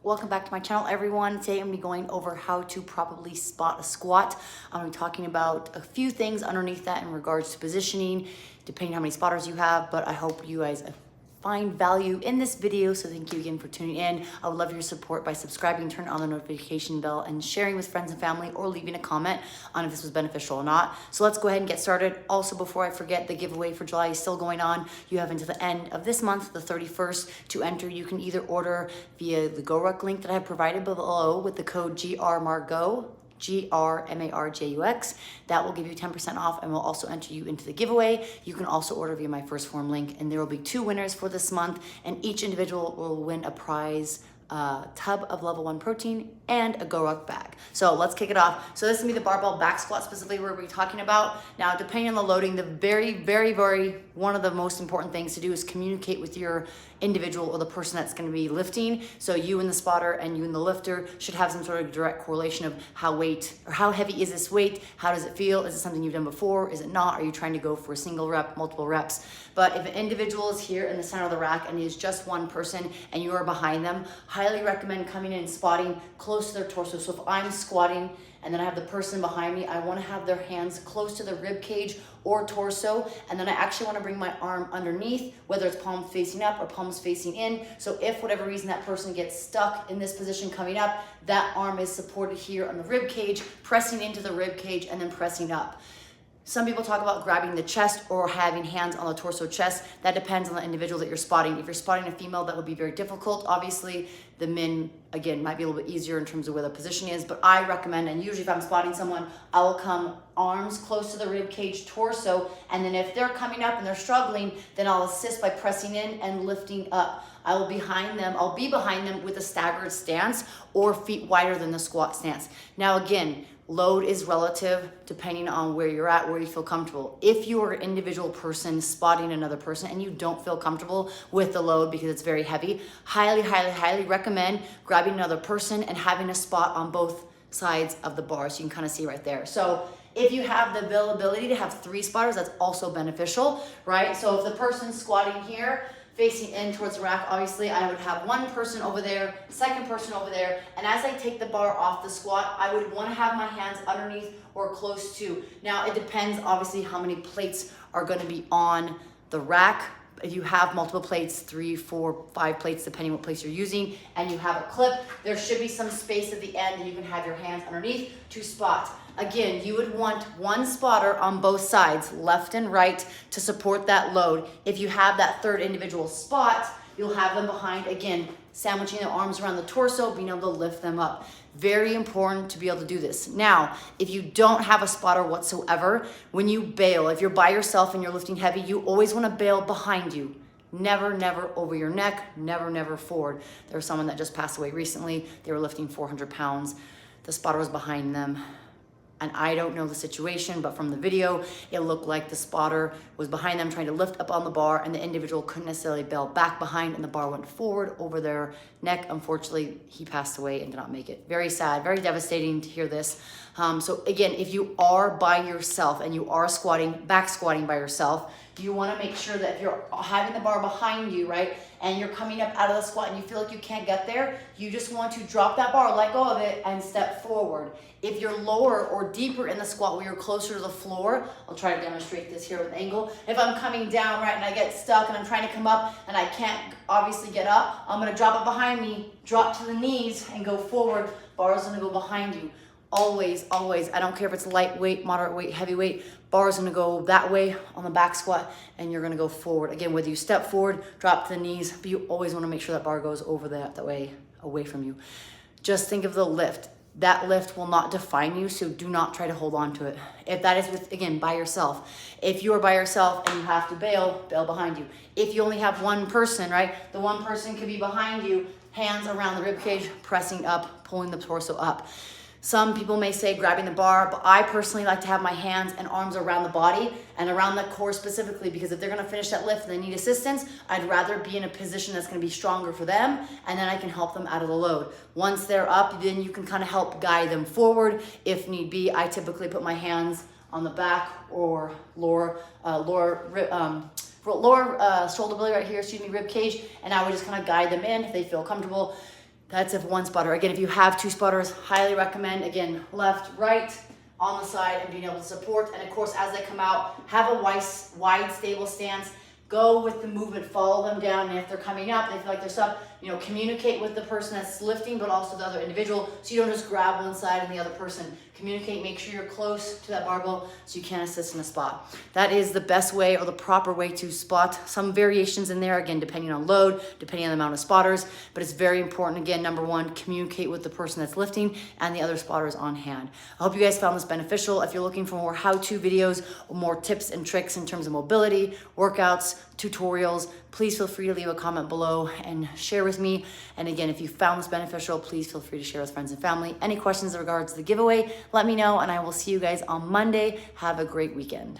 Welcome back to my channel, everyone. Today I'm gonna be going over how to properly spot a squat. I'm gonna be talking about a few things underneath that in regards to positioning, depending on how many spotters you have, but I hope you guys find value in this video, so thank you again for tuning in. I would love your support by subscribing, turning on the notification bell, and sharing with friends and family, or leaving a comment on if this was beneficial or not. So let's go ahead and get started. Also, before I forget, the giveaway for July is still going on. You have until the end of this month, the 31st, to enter. You can either order via the GoRuck link that I have provided below with the code GRMARGO, GRMARJUX. That will give you 10% off and will also enter you into the giveaway. You can also order via my first form link, and there will be 2 winners for this month, and each individual will win a prize tub of level 1 protein and a GoRuck bag. So let's kick it off. So this is gonna be the barbell back squat specifically we're gonna be talking about. Now, depending on the loading, the very one of the most important things to do is communicate with your individual or the person that's gonna be lifting. So you and the spotter and you and the lifter should have some sort of direct correlation of how heavy is this weight? How does it feel? Is it something you've done before? Is it not? Are you trying to go for a single rep, multiple reps? But if an individual is here in the center of the rack and is just one person and you are behind them, highly recommend coming in and spotting close to their torso. So if I'm squatting and then I have the person behind me, I want to have their hands close to the rib cage or torso, and then I actually want to bring my arm underneath, whether it's palms facing up or palms facing in. So if for whatever reason that person gets stuck in this position coming up, that arm is supported here on the rib cage, pressing into the rib cage and then pressing up. Some people talk about grabbing the chest or having hands on the torso chest. That depends on the individual that you're spotting. If you're spotting a female, that would be very difficult. Obviously, the men, again, might be a little bit easier in terms of where the position is, but I recommend, and usually if I'm spotting someone, I will come arms close to the rib cage, torso, and then if they're coming up and they're struggling, then I'll assist by pressing in and lifting up. I'll be behind them with a staggered stance or feet wider than the squat stance. Now again, load is relative depending on where you're at, where you feel comfortable. If you are an individual person spotting another person and you don't feel comfortable with the load because it's very heavy, highly recommend grabbing another person and having a spot on both sides of the bar, so you can kind of see right there. So if you have the availability to have 3 spotters, that's also beneficial, right? So if the person's squatting here, facing in towards the rack, obviously I would have one person over there, second person over there, and as I take the bar off the squat, I would want to have my hands underneath or close to. Now it depends obviously how many plates are going to be on the rack. If you have multiple plates, 3, 4, 5 plates, depending what place you're using, and you have a clip, there should be some space at the end that you can have your hands underneath to spot. Again, you would want one spotter on both sides, left and right, to support that load. If you have that third individual spot, you'll have them behind, again, sandwiching their arms around the torso, being able to lift them up. Very important to be able to do this. Now, if you don't have a spotter whatsoever, when you bail, if you're by yourself and you're lifting heavy, you always want to bail behind you. Never over your neck, never forward. There was someone that just passed away recently. They were lifting 400 pounds. The spotter was behind them. And I don't know the situation, but from the video, it looked like the spotter was behind them trying to lift up on the bar, and the individual couldn't necessarily bail back behind, and the bar went forward over their neck. Unfortunately, he passed away and did not make it. Very sad, very devastating to hear this. So again, if you are by yourself and you are back squatting by yourself, you want to make sure that if you're having the bar behind you, right, and you're coming up out of the squat and you feel like you can't get there, you just want to drop that bar, let go of it, and step forward. If you're lower or deeper in the squat where you're closer to the floor, I'll try to demonstrate this here with an angle. If I'm coming down, right, and I get stuck and I'm trying to come up and I can't obviously get up, I'm going to drop it behind me, drop to the knees, and go forward. Bar's going to go behind you. Always, I don't care if it's lightweight, moderate weight, heavy weight, bar's gonna go that way on the back squat, and you're gonna go forward. Again, whether you step forward, drop to the knees, but you always wanna make sure that bar goes over that way, away from you. Just think of the lift. That lift will not define you, so do not try to hold on to it. If that is again, by yourself. If you are by yourself and you have to bail behind you. If you only have one person, right, the one person could be behind you, hands around the rib cage, pressing up, pulling the torso up. Some people may say grabbing the bar, but I personally like to have my hands and arms around the body and around the core specifically, because if they're gonna finish that lift and they need assistance, I'd rather be in a position that's gonna be stronger for them, and then I can help them out of the load. Once they're up, then you can kind of help guide them forward if need be. I typically put my hands on the back or lower shoulder blade right here, rib cage, and I would just kind of guide them in if they feel comfortable. That's if one spotter. Again, if you have two spotters, highly recommend, again, left, right, on the side, and being able to support. And of course, as they come out, have a wide stable stance. Go with the movement, follow them down, and if they're coming up, they feel like they're stuck, you know, communicate with the person that's lifting, but also the other individual, so you don't just grab one side and the other person. Communicate, make sure you're close to that barbell so you can assist in a spot. That is the best way or the proper way to spot. Some variations in there, again, depending on load, depending on the amount of spotters, but it's very important, again, number one, communicate with the person that's lifting and the other spotters on hand. I hope you guys found this beneficial. If you're looking for more how-to videos or more tips and tricks in terms of mobility, workouts, tutorials, please feel free to leave a comment below and share with me. And again, if you found this beneficial, please feel free to share with friends and family. Any questions in regards to the giveaway, let me know, and I will see you guys on Monday. Have a great weekend.